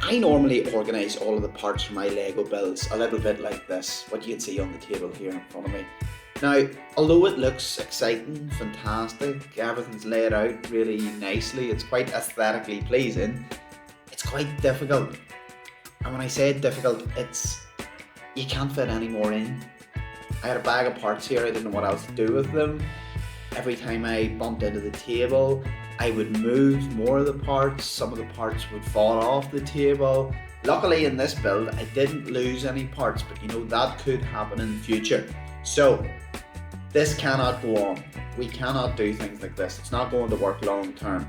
I normally organise all of the parts for my Lego builds a little bit like this, what you can see on the table here in front of me. Now, although it looks exciting, fantastic, everything's laid out really nicely, it's quite aesthetically pleasing, it's quite difficult. And when I say difficult, it's you can't fit any more in. I had a bag of parts here, I didn't know what else to do with them. Every time I bumped into the table, I would move more of the parts, some of the parts would fall off the table. Luckily in this build, I didn't lose any parts, but you know, that could happen in the future. So, this cannot go on. We cannot do things like this. It's not going to work long term.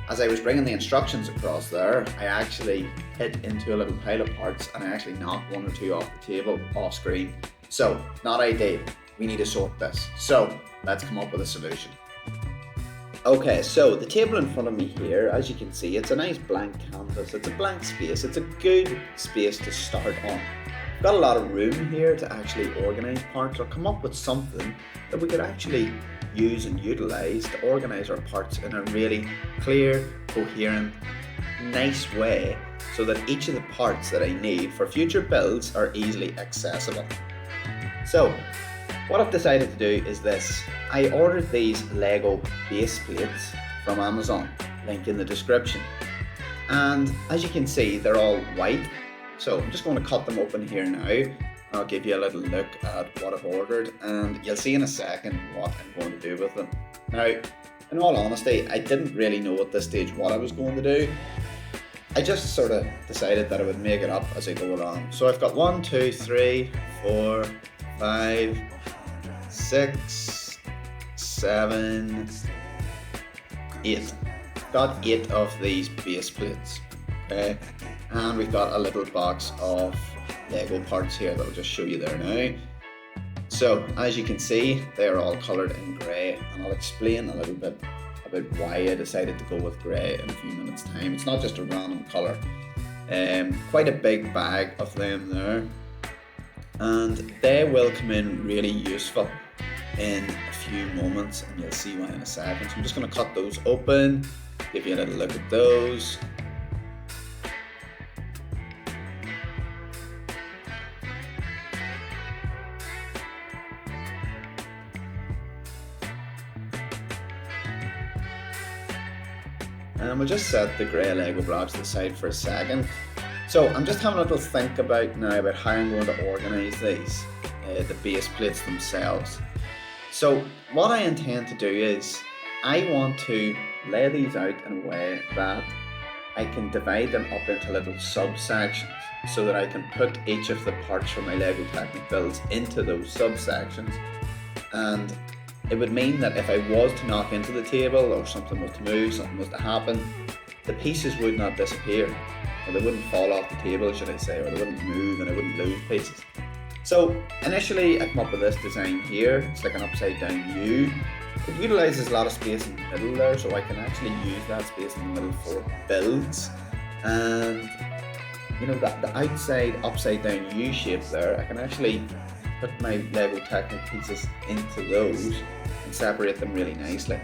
As I was bringing the instructions across there, I actually hit into a little pile of parts and I actually knocked one or two off the table, off screen. So, not ideal. We need to sort this. So, let's come up with a solution. Okay, so the table in front of me here, as you can see, it's a nice blank canvas. It's a blank space. It's a good space to start on. We've got a lot of room here to actually organise parts or come up with something that we could actually use and utilise to organise our parts in a really clear, coherent, nice way so that each of the parts that I need for future builds are easily accessible. So, what I've decided to do is this. I ordered these Lego base plates from Amazon, link in the description. And as you can see, they're all white. So I'm just going to cut them open here now. I'll give you a little look at what I've ordered and you'll see in a second what I'm going to do with them. Now, in all honesty, I didn't really know at this stage what I was going to do. I just sort of decided that I would make it up as I go along. So I've got 1, 2, 3, 4, 5, 6, 7, 8. Got 8 of these base plates. Okay, and we've got a little box of Lego parts here that I'll just show you there now. So as you can see, they are all coloured in grey, and I'll explain a little bit about why I decided to go with grey in a few minutes time. It's not just a random colour. Quite a big bag of them there, and they will come in really useful in a few moments, and you'll see why in a second. So I'm just going to cut those open, give you a little look at those. And we'll just set the grey Lego blocks to the side for a second. So I'm just having a little think about now about how I'm going to organise these, the base plates themselves. So what I intend to do is I want to lay these out in a way that I can divide them up into little subsections so that I can put each of the parts from my Lego Technic builds into those subsections. And it would mean that if I was to knock into the table or something was to move, something was to happen, the pieces would not disappear, or they wouldn't fall off the table, should I say, or they wouldn't move and I wouldn't lose pieces. So initially I come up with this design here. It's like an upside down U. It utilises a lot of space in the middle there, so I can actually use that space in the middle for builds. And you know, that the outside upside down U shape there, I can actually put my Lego Technic pieces into those and separate them really nicely.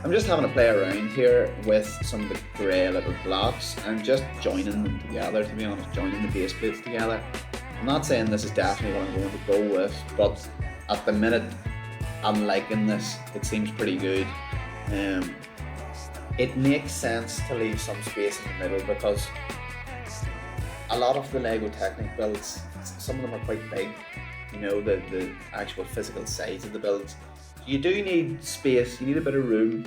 I'm just having a play around here with some of the grey little blocks and just joining them together, to be honest, joining the base plates together. I'm not saying this is definitely what I'm going to go with, but at the minute I'm liking this. It seems pretty good. It makes sense to leave some space in the middle because a lot of the Lego Technic builds, some of them are quite big. You know, the actual physical size of the builds. You do need space, you need a bit of room.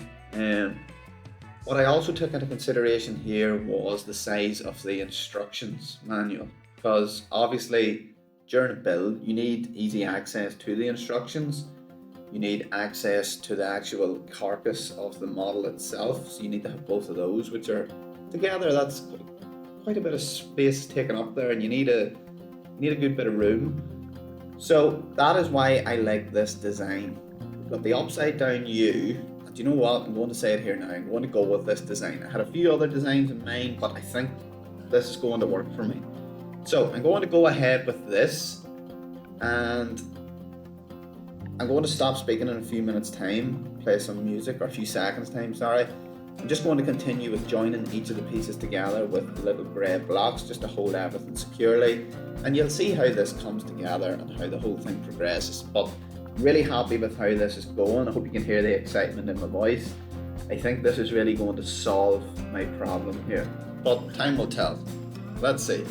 What I also took into consideration here was the size of the instructions manual, because obviously during a build you need easy access to the instructions, you need access to the actual carcass of the model itself, so you need to have both of those, which are together. That's quite a bit of space taken up there, and you need a good bit of room. So that is why I like this design. We've got the upside down U, and you know what, I'm going to say it here now, I'm going to go with this design. I had a few other designs in mind, but I think this is going to work for me. So I'm going to go ahead with this, and I'm going to stop speaking in a few minutes time, play some music, or a few seconds time, sorry, I'm just going to continue with joining each of the pieces together with little grey blocks just to hold everything securely, and you'll see how this comes together and how the whole thing progresses. But I'm really happy with how this is going. I hope you can hear the excitement in my voice. I think this is really going to solve my problem here, but time will tell. Let's see.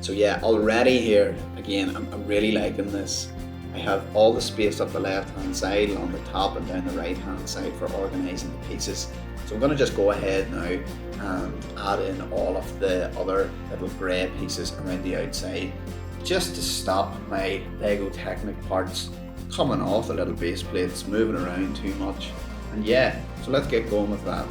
So yeah, already here, again, I'm really liking this. I have all the space up the left hand side, along the top and down the right hand side for organising the pieces. So I'm going to just go ahead now and add in all of the other little grey pieces around the outside, just to stop my Lego Technic parts coming off the little base plates, moving around too much. And yeah, so let's get going with that.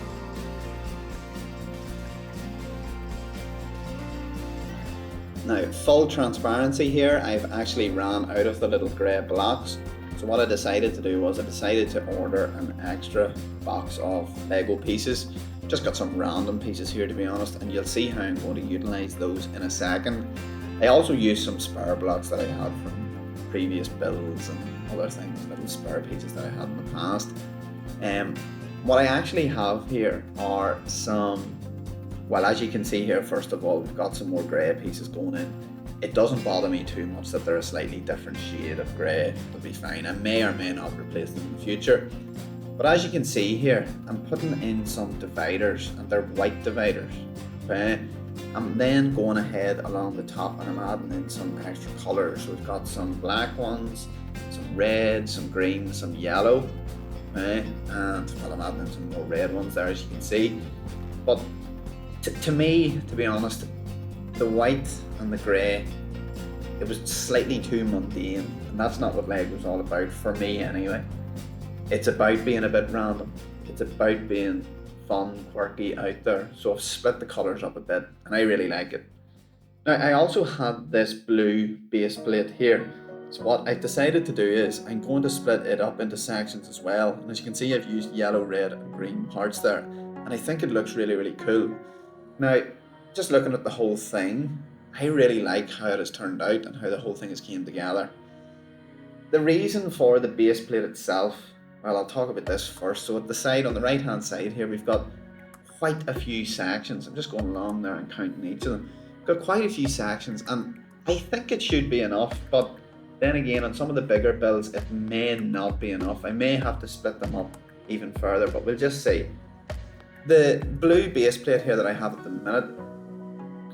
Now, full transparency here, I've actually ran out of the little grey blocks. So what I decided to do was I decided to order an extra box of Lego pieces. Just got some random pieces here, to be honest, and you'll see how I'm going to utilise those in a second. I also used some spare blocks that I had from previous builds and other things, little spare pieces that I had in the past. What I actually have here are some, well, as you can see here, first of all, we've got some more grey pieces going in. It doesn't bother me too much that they're a slightly different shade of grey. It'll be fine. I may or may not replace them in the future. But as you can see here, I'm putting in some dividers, and they're white dividers. Okay? I'm then going ahead along the top and I'm adding in some extra colours. So we've got some black ones, some red, some green, some yellow. Okay? And well, I'm adding in some more red ones there, as you can see. But to me, to be honest, the white and the grey, it was slightly too mundane, and that's not what Lego's all about, for me anyway. It's about being a bit random. It's about being fun, quirky, out there. So I've split the colours up a bit, and I really like it. Now, I also had this blue base plate here. So what I've decided to do is I'm going to split it up into sections as well. And as you can see, I've used yellow, red, and green parts there, and I think it looks really, really cool. Now, just looking at the whole thing, I really like how it has turned out and how the whole thing has came together. The reason for the base plate itself, well, I'll talk about this first. So at the side, on the right hand side here, we've got quite a few sections. I'm just going along there and counting each of them. We've got quite a few sections, and I think it should be enough, but then again, on some of the bigger builds, it may not be enough. I may have to split them up even further, but we'll just see. The blue base plate here that I have at the minute,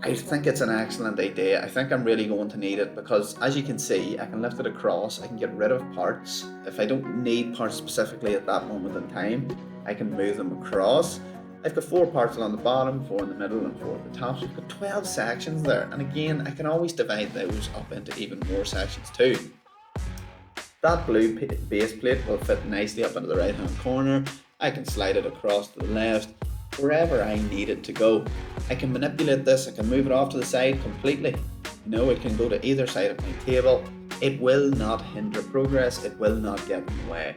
I think it's an excellent idea. I think I'm really going to need it because, as you can see, I can lift it across, I can get rid of parts. If I don't need parts specifically at that moment in time, I can move them across. I've got 4 parts along the bottom, 4 in the middle and 4 at the top, so we've got 12 sections there. And again, I can always divide those up into even more sections too. That blue base plate will fit nicely up into the right hand corner. I can slide it across to the left, wherever I need it to go. I can manipulate this, I can move it off to the side completely. You know, it can go to either side of my table. It will not hinder progress, it will not get in the way.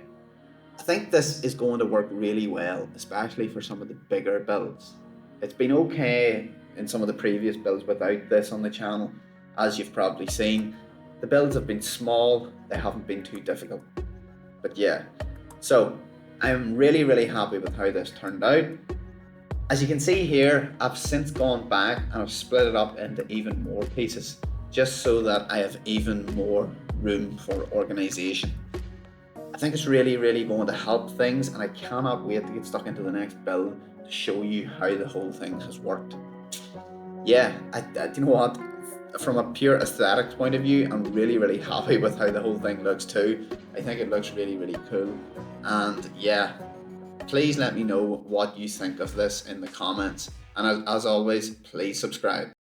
I think this is going to work really well, especially for some of the bigger builds. It's been okay in some of the previous builds without this on the channel, as you've probably seen. The builds have been small, they haven't been too difficult. But yeah, so I'm really, really happy with how this turned out. As you can see here, I've since gone back and I've split it up into even more pieces, just so that I have even more room for organisation. I think it's really, really going to help things, and I cannot wait to get stuck into the next build to show you how the whole thing has worked. Yeah, you know what? From a pure aesthetics point of view, I'm really, really happy with how the whole thing looks too. I think it looks really, really cool. And yeah, please let me know what you think of this in the comments. And as always, please subscribe.